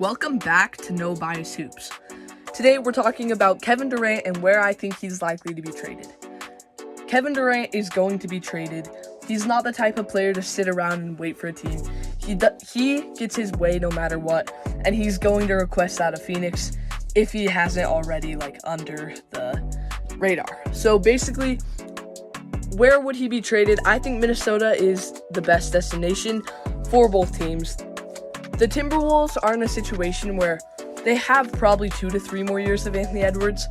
Welcome back to No Bias Hoops. Today we're talking about Kevin Durant and where I think he's likely to be traded. Kevin Durant is going to be traded. He's not the type of player to sit around and wait for a team. He gets his way no matter what, and he's going to request out of Phoenix if he hasn't already, under the radar. So basically, where would he be traded? I think Minnesota is the best destination for both teams. The Timberwolves are in a situation where they have probably 2 to 3 more years of Anthony Edwards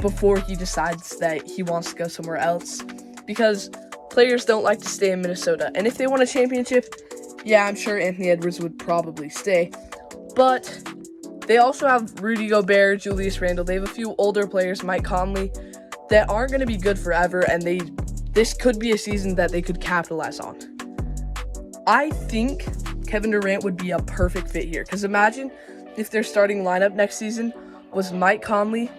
before he decides that he wants to go somewhere else, because players don't like to stay in Minnesota. And if they won a championship, yeah, I'm sure Anthony Edwards would probably stay. But they also have Rudy Gobert, Julius Randle. They have a few older players, Mike Conley, that aren't going to be good forever, and this could be a season that they could capitalize on. I think Kevin Durant would be a perfect fit here, because imagine if their starting lineup next season was Mike Conley,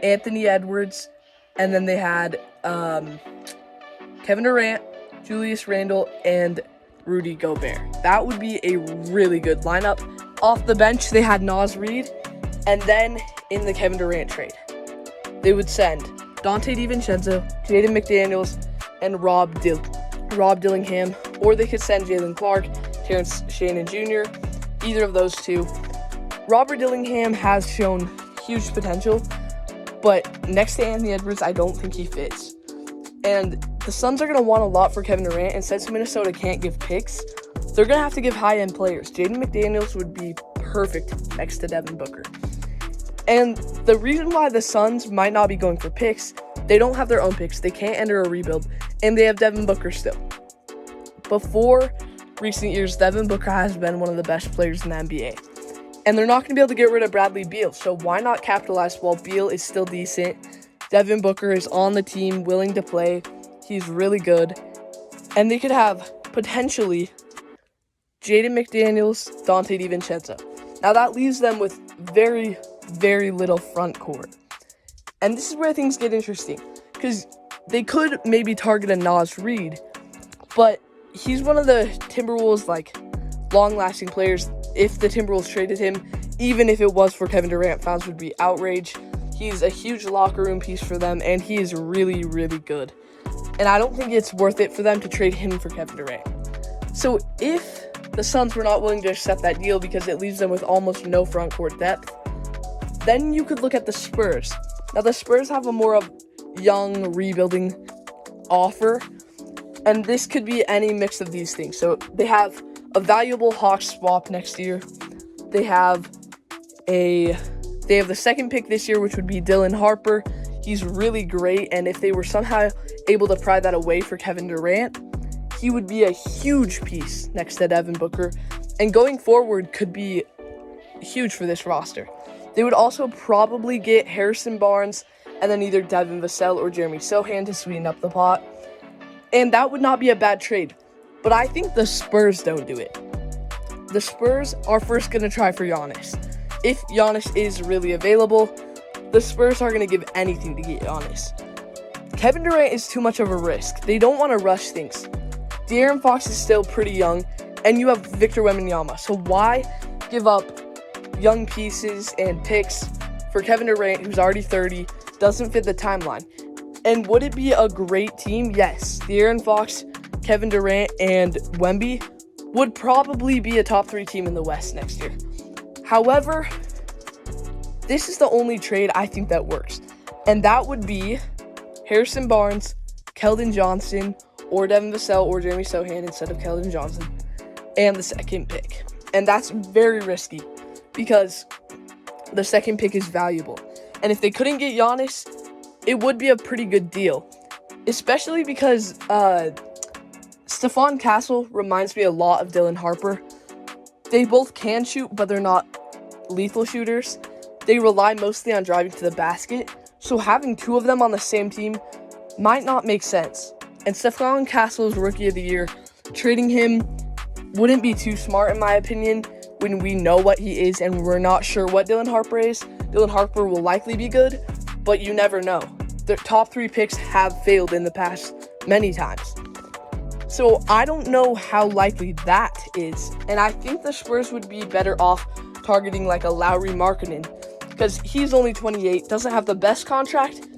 Anthony Edwards, and then they had Kevin Durant, Julius Randle, and Rudy Gobert. That would be a really good lineup. Off the bench, they had Naz Reid, and then in the Kevin Durant trade, they would send Donte DiVincenzo, Jaden McDaniels, and Rob Dillingham, or they could send Jalen Clark, Terrence Shannon Jr., either of those two. Robert Dillingham has shown huge potential, but next to Anthony Edwards, I don't think he fits. And the Suns are going to want a lot for Kevin Durant, and since Minnesota can't give picks, they're going to have to give high-end players. Jaden McDaniels would be perfect next to Devin Booker. And the reason why the Suns might not be going for picks, they don't have their own picks, they can't enter a rebuild, and they have Devin Booker still. Before recent years, Devin Booker has been one of the best players in the NBA. And they're not going to be able to get rid of Bradley Beal, so why not capitalize while Beal is still decent? Devin Booker is on the team, willing to play. He's really good. And they could have, potentially, Jaden McDaniels, Donte DiVincenzo. Now that leaves them with very, very little front court. And this is where things get interesting, because they could maybe target a Naz Reid, but he's one of the Timberwolves' long-lasting players. If the Timberwolves traded him, even if it was for Kevin Durant, fans would be outraged. He's a huge locker room piece for them, and he is really, really good. And I don't think it's worth it for them to trade him for Kevin Durant. So if the Suns were not willing to accept that deal because it leaves them with almost no front court depth, then you could look at the Spurs. Now, the Spurs have a more of young, rebuilding offer, and this could be any mix of these things. So they have a valuable Hawks swap next year. They have the second pick this year, which would be Dylan Harper. He's really great, and if they were somehow able to pry that away for Kevin Durant, he would be a huge piece next to Devin Booker, and going forward could be huge for this roster. They would also probably get Harrison Barnes and then either Devin Vassell or Jeremy Sohan to sweeten up the pot, and that would not be a bad trade. But I think the Spurs don't do it. The Spurs are first going to try for Giannis. If Giannis is really available, the Spurs are going to give anything to get Giannis. Kevin Durant is too much of a risk. They don't want to rush things. De'Aaron Fox is still pretty young, and you have Victor Wembanyama. So why give up young pieces and picks for Kevin Durant, who's already 30, doesn't fit the timeline? And would it be a great team? Yes. De'Aaron Fox, Kevin Durant, and Wemby would probably be a top 3 team in the West next year. However, this is the only trade I think that works, and that would be Harrison Barnes, Keldon Johnson, or Devin Vassell or Jeremy Sohan instead of Keldon Johnson, and the second pick. And that's very risky because the second pick is valuable. And if they couldn't get Giannis, it would be a pretty good deal, especially because Stephon Castle reminds me a lot of Dylan Harper. They both can shoot, but they're not lethal shooters. They rely mostly on driving to the basket, so having two of them on the same team might not make sense. And Stephon Castle's Rookie of the Year, trading him wouldn't be too smart in my opinion when we know what he is and we're not sure what Dylan Harper is. Dylan Harper will likely be good, but you never know. Their top 3 picks have failed in the past many times. So I don't know how likely that is, and I think the Spurs would be better off targeting like a Lauri Markkanen, because he's only 28, doesn't have the best contract,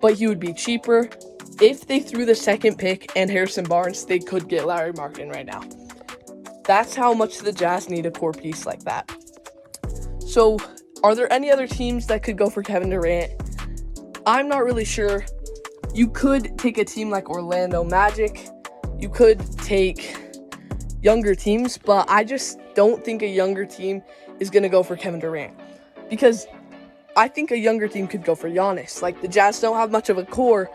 but he would be cheaper. If they threw the second pick and Harrison Barnes, they could get Lauri Markkanen right now. That's how much the Jazz need a core piece like that. So, are there any other teams that could go for Kevin Durant? I'm not really sure. You could take a team like Orlando Magic. You could take younger teams, but I just don't think a younger team is going to go for Kevin Durant, because I think a younger team could go for Giannis. Like, the Jazz don't have much of a core,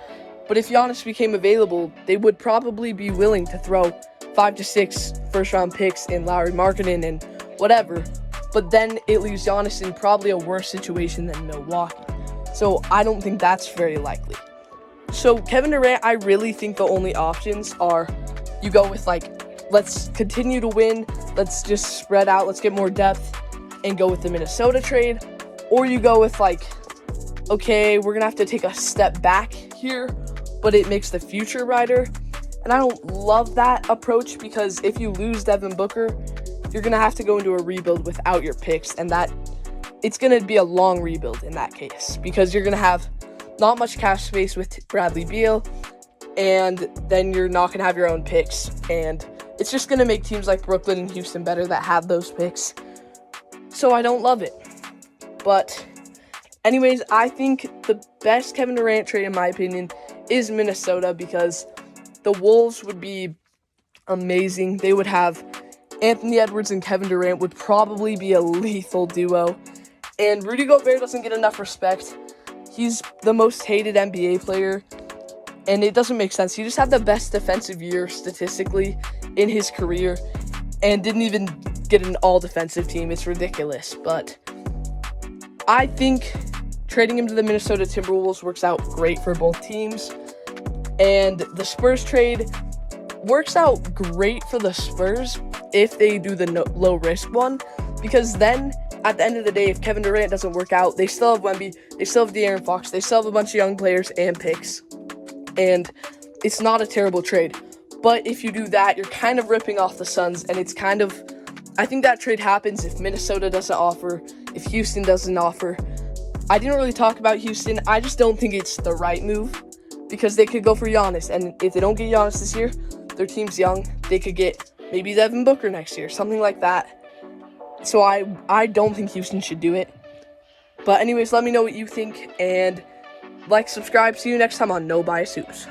but if Giannis became available, they would probably be willing to throw 5 to 6 first-round picks in Lauri Markkanen and whatever, but then it leaves Giannis in probably a worse situation than Milwaukee. So I don't think that's very likely. So Kevin Durant, I really think the only options are you go with, like, let's continue to win, let's just spread out, let's get more depth, and go with the Minnesota trade, or you go with, like, okay, we're going to have to take a step back here, but it makes the future brighter. And I don't love that approach, because if you lose Devin Booker, you're going to have to go into a rebuild without your picks, and that it's going to be a long rebuild in that case, because you're going to have not much cap space with Bradley Beal, and then you're not going to have your own picks, and it's just going to make teams like Brooklyn and Houston better that have those picks. So I don't love it. But anyways, I think the best Kevin Durant trade, in my opinion, is Minnesota, because the Wolves would be amazing. They would have Anthony Edwards and Kevin Durant would probably be a lethal duo. And Rudy Gobert doesn't get enough respect. He's the most hated NBA player, and it doesn't make sense. He just had the best defensive year statistically in his career and didn't even get an all-defensive team. It's ridiculous. But I think trading him to the Minnesota Timberwolves works out great for both teams. And the Spurs trade works out great for the Spurs if they do the low-risk one, because then at the end of the day, if Kevin Durant doesn't work out, they still have Wemby, they still have De'Aaron Fox, they still have a bunch of young players and picks, and it's not a terrible trade. But if you do that, you're kind of ripping off the Suns, and it's kind of, I think that trade happens if Minnesota doesn't offer, if Houston doesn't offer. I didn't really talk about Houston. I just don't think it's the right move, because they could go for Giannis, and if they don't get Giannis this year, their team's young, they could get maybe Devin Booker next year, something like that. So I don't think Houston should do it. But anyways, let me know what you think, and like, subscribe. See you next time on No Bias Hoops.